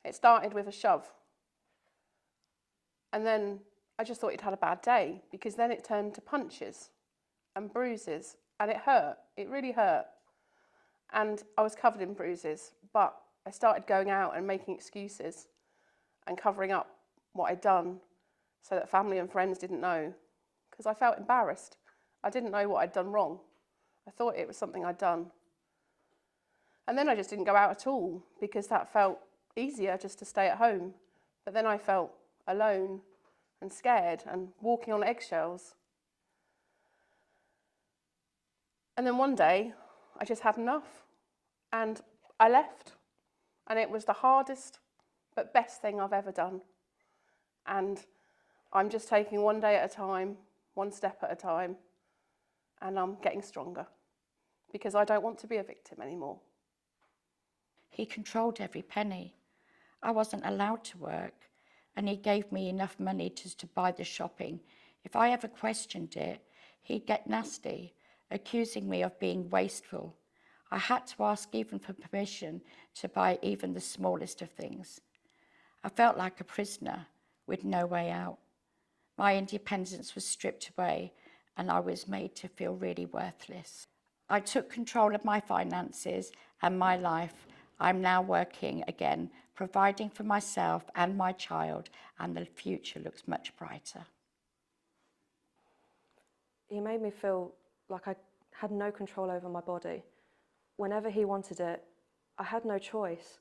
It started with a shove. And then I just thought he'd had a bad day, because then it turned to punches and bruises, and it hurt. It really hurt. And I was covered in bruises, but I started going out and making excuses and covering up what I'd done so that family and friends didn't know, because I felt embarrassed. I didn't know what I'd done wrong. I thought it was something I'd done. And then I just didn't go out at all, because that felt easier, just to stay at home. But then I felt alone and scared and walking on eggshells. And then one day, I just had enough, and I left. And it was the hardest but best thing I've ever done. And I'm just taking one day at a time, one step at a time, and I'm getting stronger, because I don't want to be a victim anymore. He controlled every penny. I wasn't allowed to work, and he gave me enough money just to buy the shopping. If I ever questioned it, he'd get nasty, accusing me of being wasteful. I had to ask even for permission to buy even the smallest of things. I felt like a prisoner with no way out. My independence was stripped away, and I was made to feel really worthless. I took control of my finances and my life. I'm now working again, providing for myself and my child, and the future looks much brighter. He made me feel like I had no control over my body. Whenever he wanted it, I had no choice.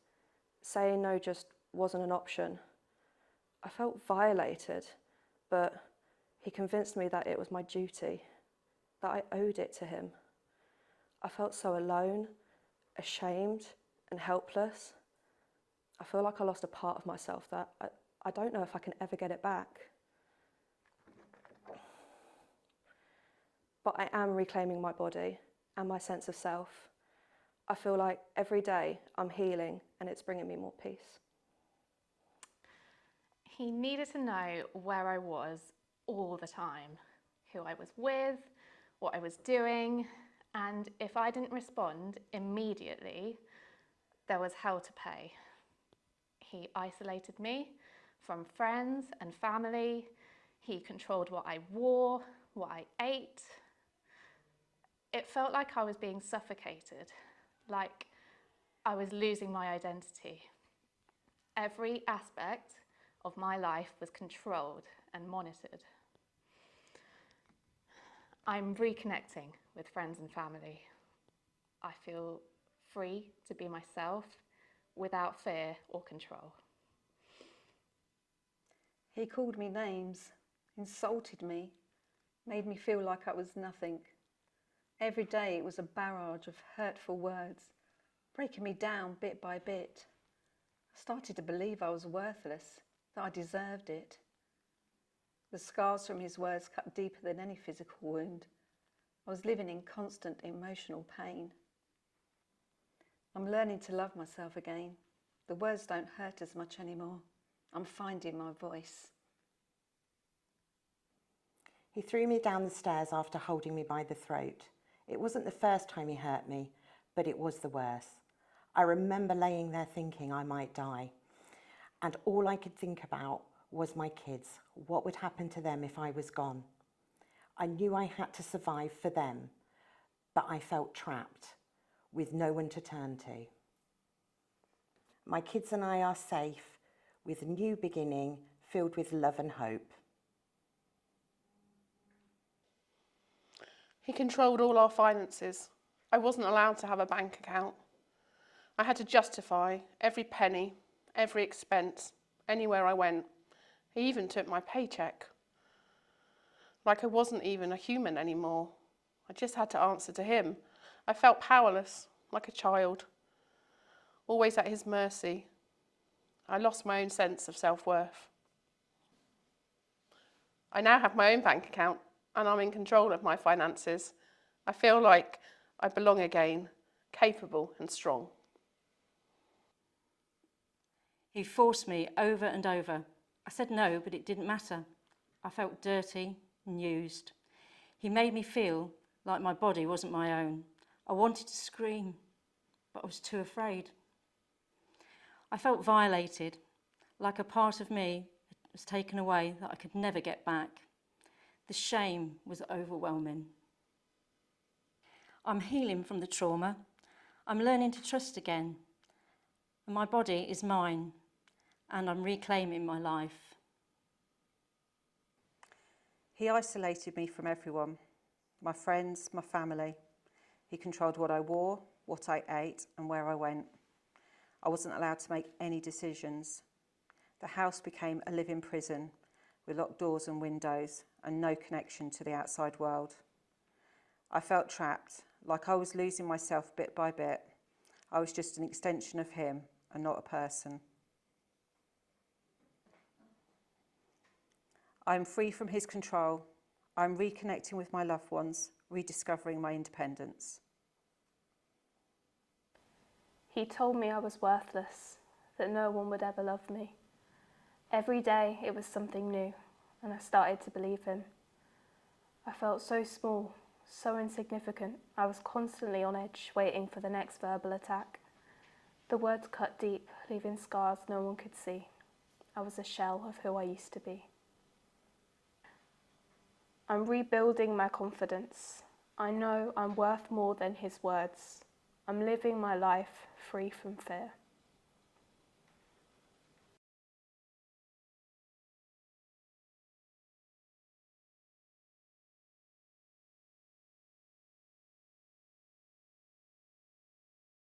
Saying no just wasn't an option. I felt violated, but he convinced me that it was my duty, that I owed it to him. I felt so alone, ashamed, and helpless. I feel like I lost a part of myself that I don't know if I can ever get it back. But I am reclaiming my body and my sense of self. I feel like every day I'm healing, and it's bringing me more peace. He needed to know where I was all the time, who I was with, what I was doing, and if I didn't respond immediately, there was hell to pay. He isolated me from friends and family. He controlled what I wore, what I ate. It felt like I was being suffocated, like I was losing my identity. Every aspect of my life was controlled and monitored. I'm reconnecting with friends and family. I feel free to be myself without fear or control. He called me names, insulted me, made me feel like I was nothing. Every day it was a barrage of hurtful words, breaking me down bit by bit. I started to believe I was worthless, that I deserved it. The scars from his words cut deeper than any physical wound. I was living in constant emotional pain. I'm learning to love myself again. The words don't hurt as much anymore. I'm finding my voice. He threw me down the stairs after holding me by the throat. It wasn't the first time he hurt me, but it was the worst. I remember laying there thinking I might die. And all I could think about was my kids. What would happen to them if I was gone? I knew I had to survive for them, but I felt trapped, with no one to turn to. My kids and I are safe, with a new beginning filled with love and hope. He controlled all our finances. I wasn't allowed to have a bank account. I had to justify every penny, every expense, anywhere I went. He even took my paycheck. Like I wasn't even a human anymore. I just had to answer to him. I felt powerless, like a child, always at his mercy. I lost my own sense of self-worth. I now have my own bank account, and I'm in control of my finances. I feel like I belong again, capable and strong. He forced me over and over. I said no, but it didn't matter. I felt dirty and used. He made me feel like my body wasn't my own. I wanted to scream, but I was too afraid. I felt violated, like a part of me was taken away that I could never get back. The shame was overwhelming. I'm healing from the trauma. I'm learning to trust again. And my body is mine, and I'm reclaiming my life. He isolated me from everyone, my friends, my family. He controlled what I wore, what I ate, and where I went. I wasn't allowed to make any decisions. The house became a living prison with locked doors and windows and no connection to the outside world. I felt trapped, like I was losing myself bit by bit. I was just an extension of him and not a person. I'm free from his control. I'm reconnecting with my loved ones, rediscovering my independence. He told me I was worthless, that no one would ever love me. Every day it was something new, and I started to believe him. I felt so small, so insignificant. I was constantly on edge, waiting for the next verbal attack. The words cut deep, leaving scars no one could see. I was a shell of who I used to be. I'm rebuilding my confidence. I know I'm worth more than his words. I'm living my life free from fear.